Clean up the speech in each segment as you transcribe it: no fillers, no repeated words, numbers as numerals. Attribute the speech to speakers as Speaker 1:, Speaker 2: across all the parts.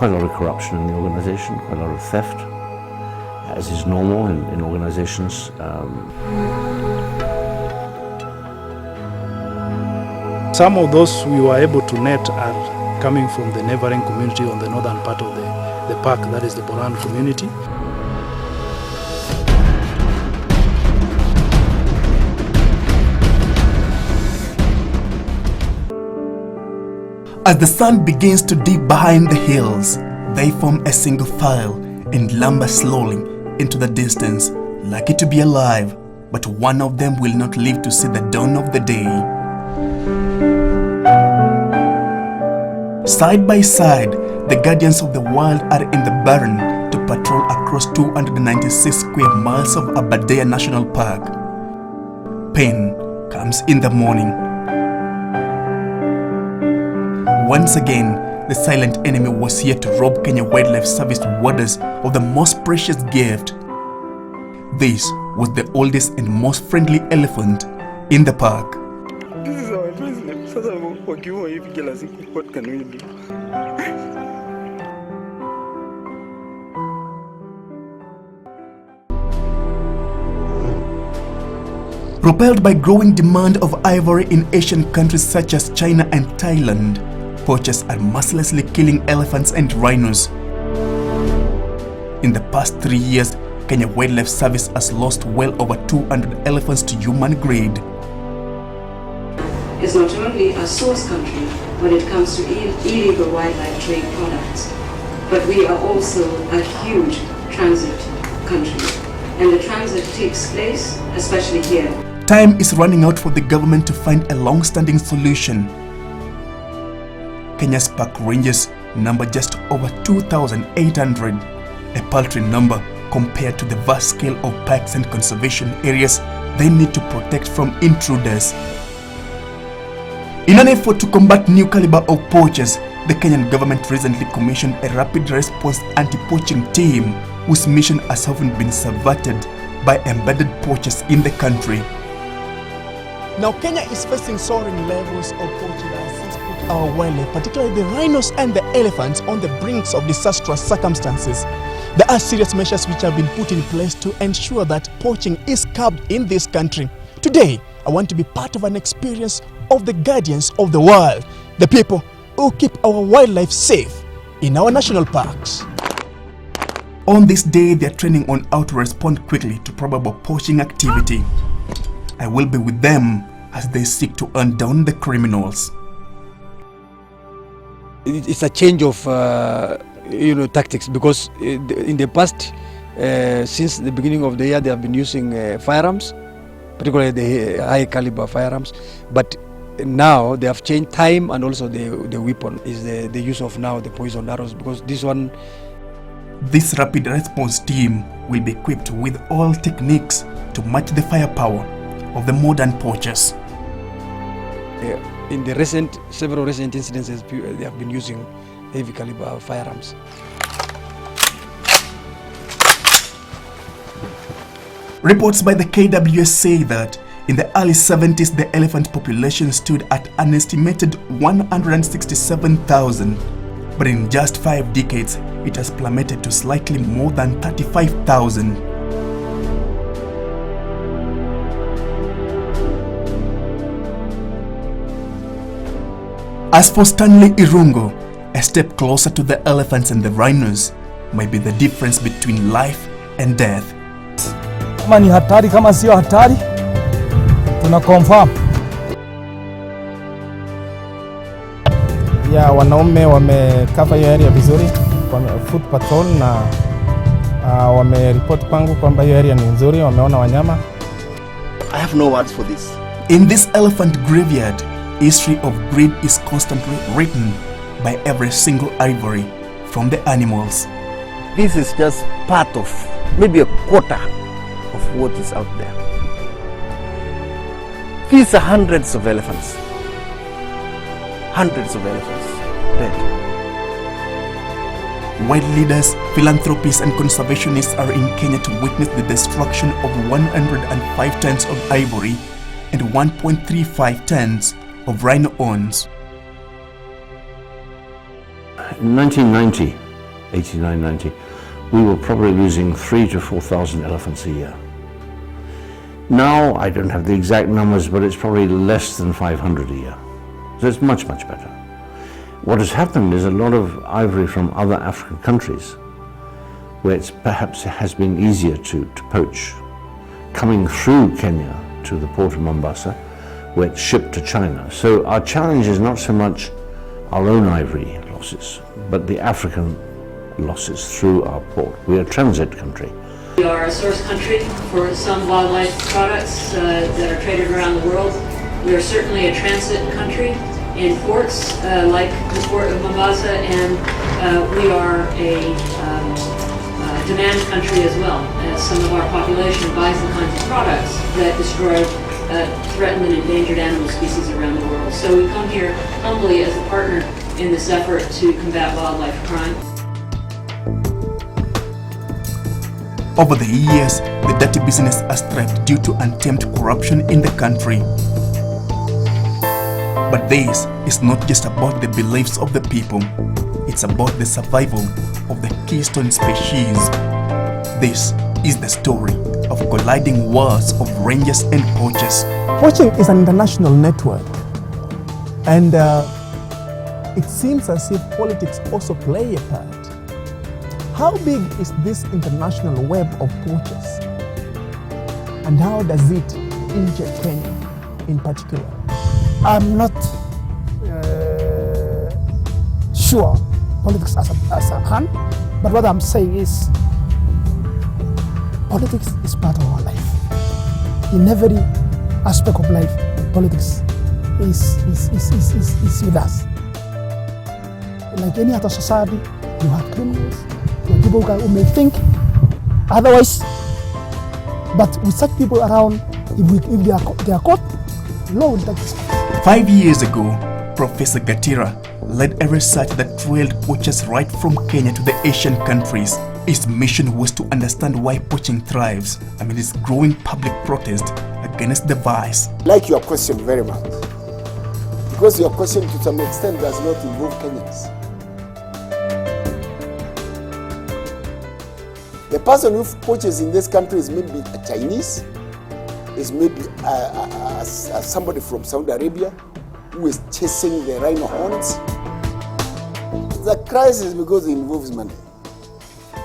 Speaker 1: quite a lot of corruption in the organization, quite a lot of theft, as is normal in organizations.
Speaker 2: Some of those we were able to net are coming from the neighboring community on the northern part of the park, that is the Boran community.
Speaker 3: As the sun begins to dip behind the hills, they form a single file and lumber slowly into the distance, lucky to be alive, but one of them will not live to see the dawn of the day. Side by side, the guardians of the wild are in the barren to patrol across 296 square miles of Aberdare National Park. Pain comes in the morning. Once again, the silent enemy was here to rob Kenya Wildlife Service warders of the most precious gift. This was the oldest and most friendly elephant in the park.
Speaker 4: This is our president. What can we do?
Speaker 3: Propelled by growing demand of ivory in Asian countries such as China and Thailand, poachers are mercilessly killing elephants and rhinos. In the past 3 years, Kenya Wildlife Service has lost well over 200 elephants to human greed.
Speaker 5: Is not only a source country when it comes to illegal wildlife trade products, but we are also a huge transit country. And the transit takes place, especially here.
Speaker 3: Time is running out for the government to find a long-standing solution. Kenya's park rangers number just over 2,800, a paltry number compared to the vast scale of parks and conservation areas they need to protect from intruders. In an effort to combat new caliber of poachers, the Kenyan government recently commissioned a rapid response anti-poaching team whose mission has often been subverted by embedded poachers in the country.
Speaker 6: Now, Kenya is facing soaring levels of poaching that has put our wildlife, particularly the rhinos and the elephants, on the brinks of disastrous circumstances. There are serious measures which have been put in place to ensure that poaching is curbed in this country. Today, I want to be part of an experience of the guardians of the wild, the people who keep our wildlife safe in our national parks.
Speaker 3: On this day, they are training on how to respond quickly to probable poaching activity. I will be with them as they seek to hunt down the criminals.
Speaker 7: It's a change of tactics, because in the past, since the beginning of the year, they have been using firearms, particularly the high caliber firearms, but now they have changed time, and also the weapon is the use of now the poison arrows, because this rapid response team will be equipped with all techniques to match the firepower of the modern poachers. In the several recent incidences, they have been using heavy caliber firearms.
Speaker 3: Reports by the KWS say that in the early 70s, the elephant population stood at an estimated 167,000, but in just 5 decades, it has plummeted to slightly more than 35,000. As for Stanley Irungo, a step closer to the elephants and the rhinos might be the difference between life and death.
Speaker 8: Kama ni hatari, kama sio hatari, tuna confirm. Ya wanaume wamekava hiyo area vizuri kwa foot patrol, na wameripoti kwangu kwamba hiyo area ni nzuri, wameona wanyama.
Speaker 9: I have no words for this.
Speaker 3: In this elephant graveyard, history of greed is constantly written by every single ivory from the animals.
Speaker 9: This is just part of maybe a quarter of what is out there. These are hundreds of elephants. Hundreds of elephants dead.
Speaker 3: Wild leaders, philanthropists and conservationists are in Kenya to witness the destruction of 105 tons of ivory and 1.35 tons of rhino horns.
Speaker 1: In 1990, 89, 90, we were probably losing 3,000 to 4,000 elephants a year. Now, I don't have the exact numbers, but it's probably less than 500 a year. So it's much, much better. What has happened is a lot of ivory from other African countries, where it's perhaps has been easier to poach, coming through Kenya to the port of Mombasa, where it's shipped to China. So our challenge is not so much our own ivory losses, but the African losses through our port. We are a transit country.
Speaker 5: We are a source country for some wildlife products that are traded around the world. We are certainly a transit country in ports like the port of Mombasa, and we are a demand country as well, as some of our population buys the kinds of products that destroy threatened and endangered animal species around the world. So we come here humbly as a partner in this effort to combat wildlife crime.
Speaker 3: Over the years, the dirty business has thrived due to untamed corruption in the country. But this is not just about the beliefs of the people, it's about the survival of the keystone species. This is the story of colliding wars of rangers and poachers.
Speaker 6: Poaching is an international network, and it seems as if politics also play a part. How big is this international web of poachers, and how does it injure Kenya in particular?
Speaker 10: I'm not sure politics as a hand, but what I'm saying is politics is part of our life. In every aspect of life, politics is with us. Like any other society, you have criminals, you have people who may think otherwise, but with such people around, if they are caught, law will take this.
Speaker 3: 5 years ago, Professor Gatira led a research that trailed poachers right from Kenya to the Asian countries. His mission was to understand why poaching thrives amid its growing public protest against the vice.
Speaker 11: I like your question very much, because your question to some extent does not involve Kenyans. The person who poaches in this country is maybe a Chinese, is maybe somebody from Saudi Arabia who is chasing the rhino horns. It's a crisis because it involves money.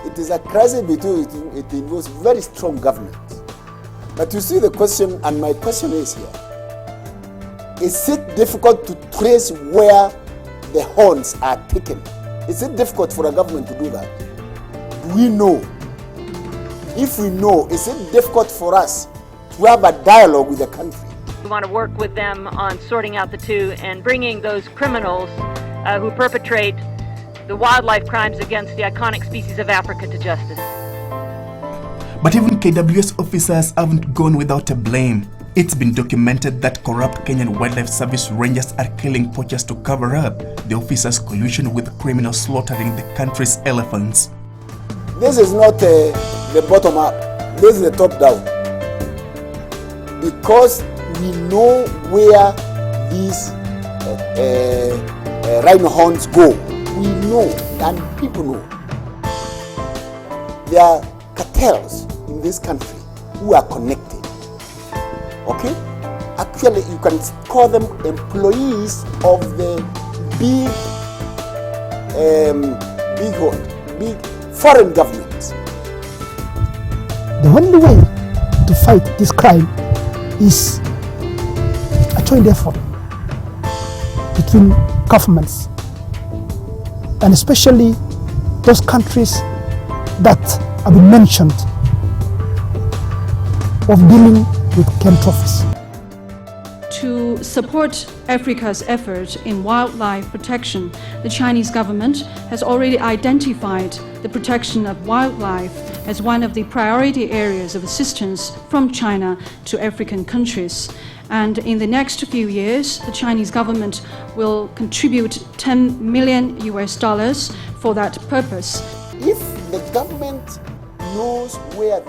Speaker 11: It is a crisis because it involves very strong government. But you see the question, and my question is here. Is it difficult to trace where the horns are taken? Is it difficult for a government to do that? Do we know? If we know, is it difficult for us to have a dialogue with the country?
Speaker 12: We want to work with them on sorting out the two and bringing those criminals who perpetrate the wildlife crimes against the iconic species of Africa to justice.
Speaker 3: But even KWS officers haven't gone without a blame. It's been documented that corrupt Kenyan Wildlife Service rangers are killing poachers to cover up the officers' collusion with criminals slaughtering the country's elephants.
Speaker 11: This is not the bottom up, this is the top down. Because we know where these rhino horns go. We know, and people know. There are cartels in this country who are connected. Okay? Actually, you can call them employees of the big foreign governments.
Speaker 10: The only way to fight this crime is a joint effort between governments, and especially those countries that have been mentioned of dealing with game trophies.
Speaker 13: To support Africa's effort in wildlife protection, the Chinese government has already identified the protection of wildlife as one of the priority areas of assistance from China to African countries. And in the next few years, the Chinese government will contribute $10 million for that purpose.
Speaker 11: If the government knows where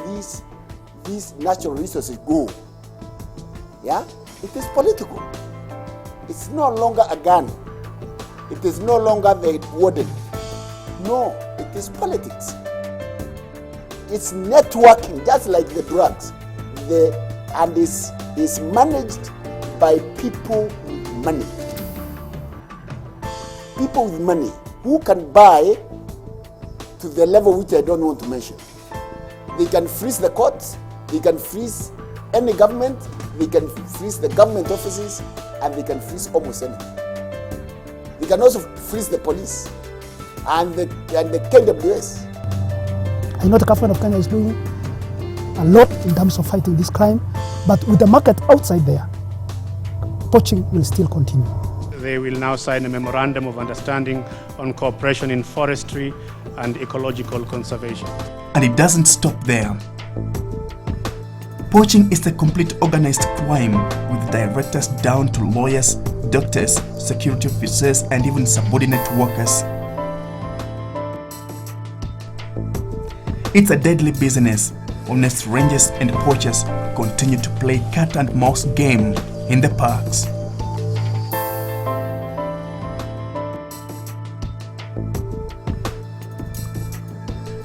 Speaker 11: these natural resources go, yeah, it is political. It's no longer a gun. It is no longer the warden. No, it It is politics. It's networking, just like the drugs. And is managed by people with money. People with money who can buy to the level which I don't want to mention. They can freeze the courts, they can freeze any government, they can freeze the government offices, and they can freeze almost anything. They can also freeze the police and the KWS.
Speaker 10: I know the government of Kenya is doing a lot in terms of fighting this crime, but with the market outside there, poaching will still continue.
Speaker 2: They will now sign a memorandum of understanding on cooperation in forestry and ecological conservation.
Speaker 3: And it doesn't stop there. Poaching is a complete organized crime with directors down to lawyers, doctors, security officers, and even subordinate workers. It's a deadly business. Honest rangers and poachers continue to play cat and mouse game in the parks.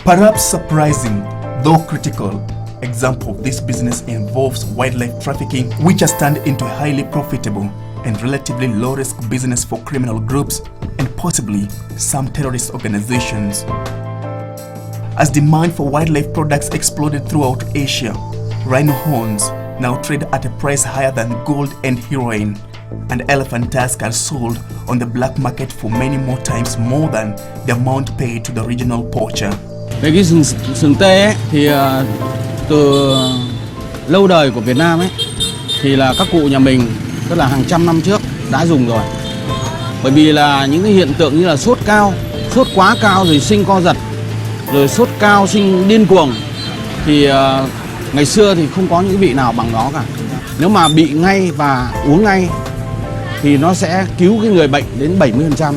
Speaker 3: Perhaps surprising, though critical, example of this business involves wildlife trafficking, which has turned into a highly profitable and relatively low-risk business for criminal groups and possibly some terrorist organizations. As demand for wildlife products exploded throughout Asia, rhino horns now trade at a price higher than gold and heroin, and elephant tusks are sold on the black market for many more times more than the amount paid to the original poacher.
Speaker 14: Về cái sừng tê ấy, thì từ lâu đời của Việt Nam ấy, thì là các cụ nhà mình tức là hàng trăm năm trước đã dùng rồi. Bởi vì là những cái hiện tượng như là sốt cao, sốt quá cao rồi sinh co giật, rồi sốt cao sinh điên cuồng, thì ngày xưa thì không có những cái vị nào bằng đó cả. Nếu mà bị ngay và uống ngay thì nó sẽ cứu cái người bệnh đến 70%.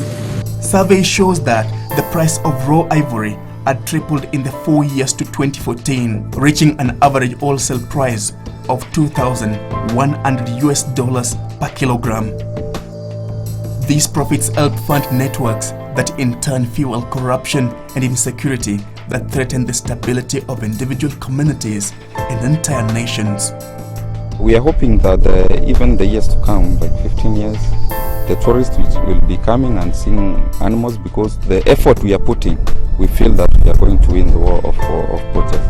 Speaker 3: Survey shows that the price of raw ivory had tripled in the 4 years to 2014, reaching an average wholesale price of $2,100 per kilogram. These profits help fund networks that in turn fuel corruption and insecurity that threaten the stability of individual communities and entire nations.
Speaker 15: We are hoping that even the years to come, like 15 years, the tourists will be coming and seeing animals, because the effort we are putting, we feel that we are going to win the war of poachers.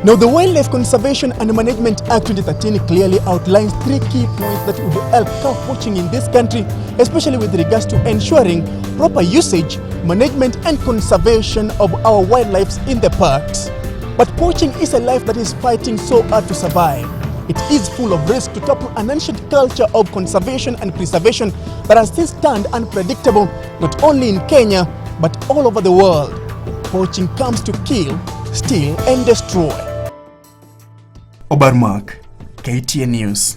Speaker 6: Now, the Wildlife Conservation and Management Act 2013 clearly outlines 3 key points that would help cow poaching in this country, especially with regards to ensuring proper usage, management and conservation of our wildlife in the parks. But poaching is a life that is fighting so hard to survive. It is full of risk to topple an ancient culture of conservation and preservation that has still turned unpredictable, not only in Kenya, but all over the world. Poaching comes to kill, steal and destroy.
Speaker 3: Obarmark, KTN News.